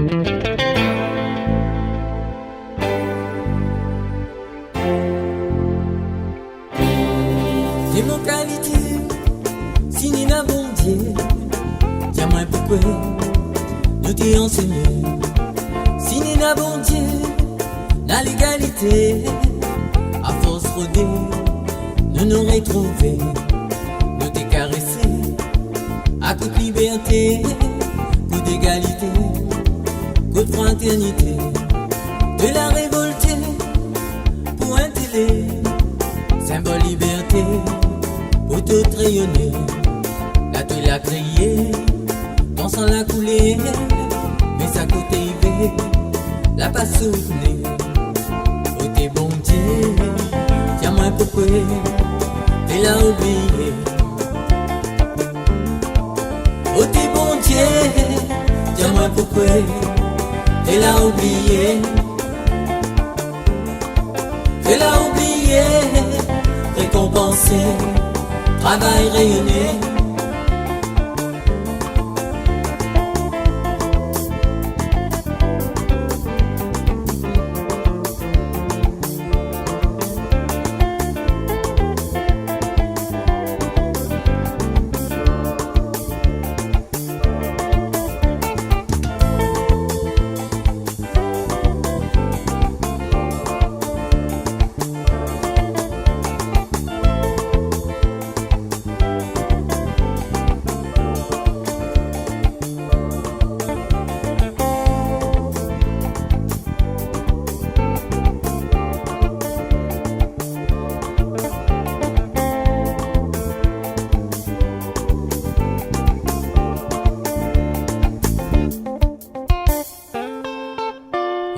C'est mon qualité, si ni na bon Dieu, dis-moi pourquoi nous t'y enseigné. Si ni na bon Dieu, la légalité, à force rodée, nous nous retrouver, nous t'y caresser, à coup de liberté, coup d'égalité, coup de fraternité, de la révolte pour un télé, symbole liberté. Pour tout rayonner, là tu l'as créé, ton sang l'a coulé, mais ça coûte élevé, l'a pas soutenu. Oh t'es bon Dieu, tiens-moi pourquoi, t'es là oublié. Oh t'es bon Dieu, tiens-moi pourquoi, t'es là oublié. T'es là oublié, récompensé. Travail rayonné.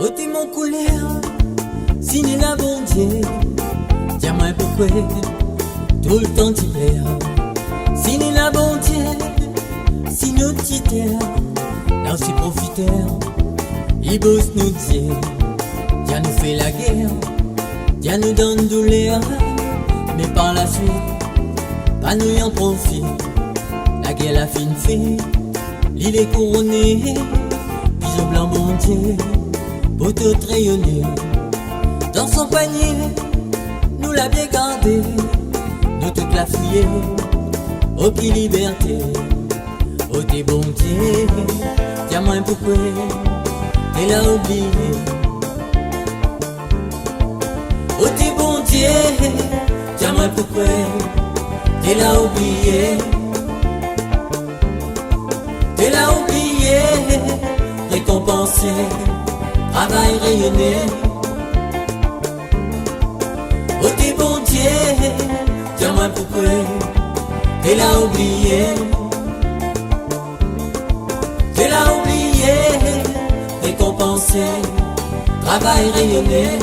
Oh t'es mon couleur, si ni na bon Dieu, dis-moi pourquoi, tout le temps tu perds. Si ni na bon Dieu, si nous t'y terre, là aussi profiteur, il bosse nous dit, Dieu nous fait la guerre, Dieu nous donne douleur, mais par la suite, pas nous en profite, la guerre la fin fait, l'île est couronnée, bison blanc bon Dieu. Pour tout rayonner, dans son panier, nous l'a bien gardé, nous toute la fouillé, oh qui liberté, oh t'es bon Dieu, dis-moi pourquoi, t'es là oublié. Oh t'es bon Dieu, dis-moi pourquoi, t'es là oublié. T'es là oublié, récompensé. Travail rayonné. Oh t'es bon Dieu, dis-moi pourquoi, t'es là oublié. T'es là oublié, récompensé, travail rayonné.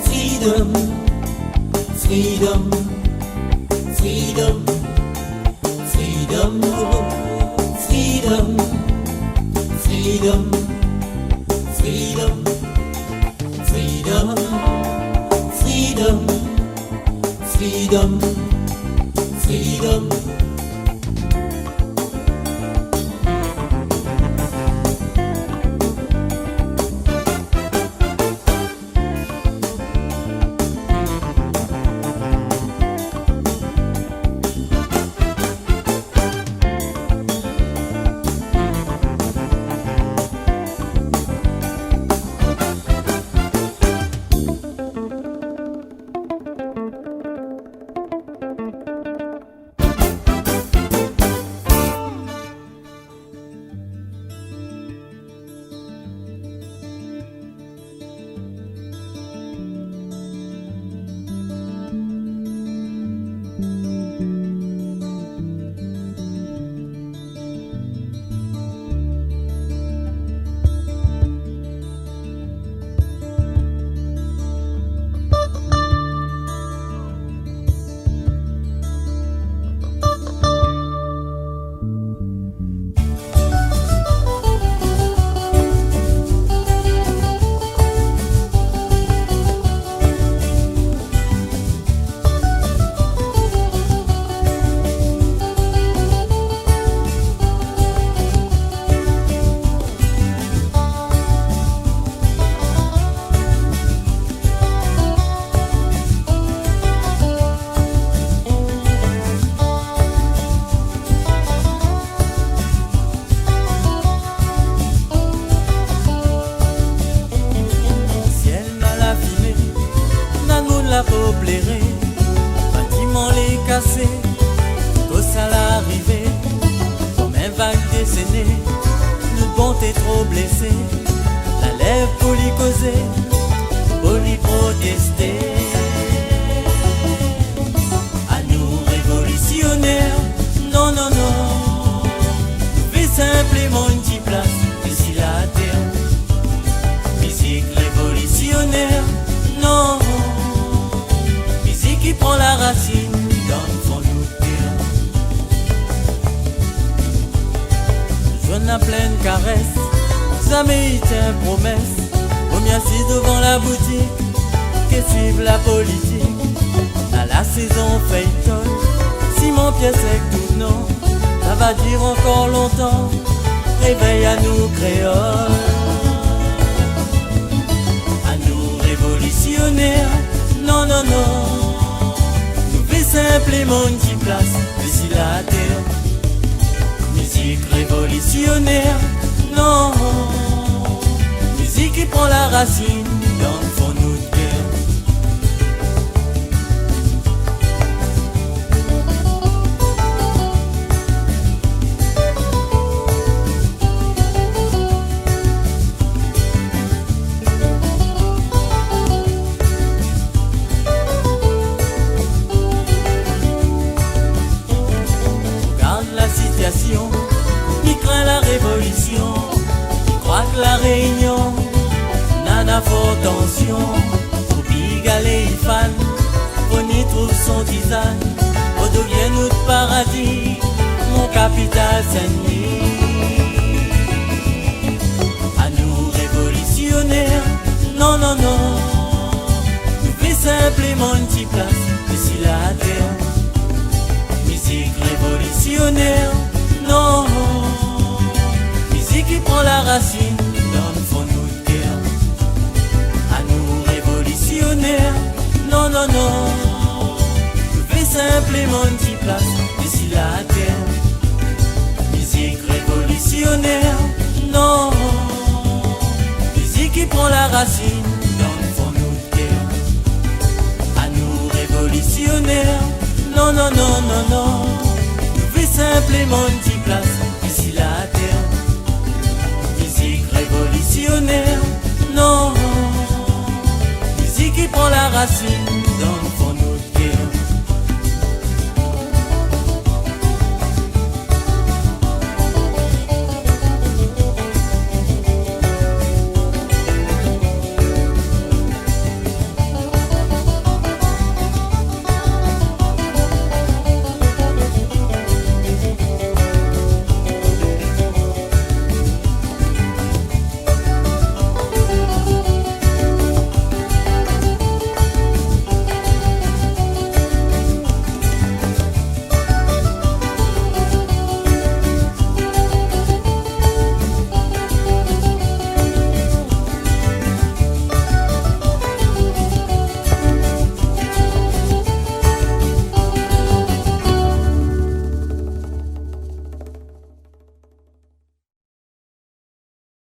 Freedom, freedom, freedom, freedom, freedom, freedom, freedom, freedom, freedom, freedom. vague décennées, notre bonté trop blessée, la lèvre pour lui causer, pour lui protester. À nous révolutionnaires, non, non, non, nous fais simplement une petite place ici la terre. Musique révolutionnaire, non, musique qui prend la racine dans le fond de notre cœur. Jeune à pleine caresse, jamais été promesse. On m'y assis devant la boutique, que suive la politique. À la saison feuilletonne, si mon pied sec tout non, ça va dire encore longtemps. Réveille à nous créoles, à nous révolutionnaires, non, non, non, nous fais simplement une petite place ici la terre. Musique révolutionnaire, non, musique qui prend la racine dans le fond de notre cœur. Regarde la situation, il craint la révolution, il croit que la réunion n'a fort tension. Pour bigaler les fans, on y trouve son tisane, on devient notre paradis, mon capital Saint-Denis. À nous révolutionnaires, non, non, non, nous fait simplement une petite place ici la terre. Musique révolutionnaire, non, musique qui prend la racine dans le fond de notre cœur. À nous révolutionnaires, non, non, non, nous fais simplement une petite place ici la terre. Musique révolutionnaire, non, musique qui prend la racine dans le fond de notre cœur. À nous révolutionnaires, non, non, non, non, non, nous fais simplement une petite place ici la terre. Musique révolutionnaire, non, musique qui prend la racine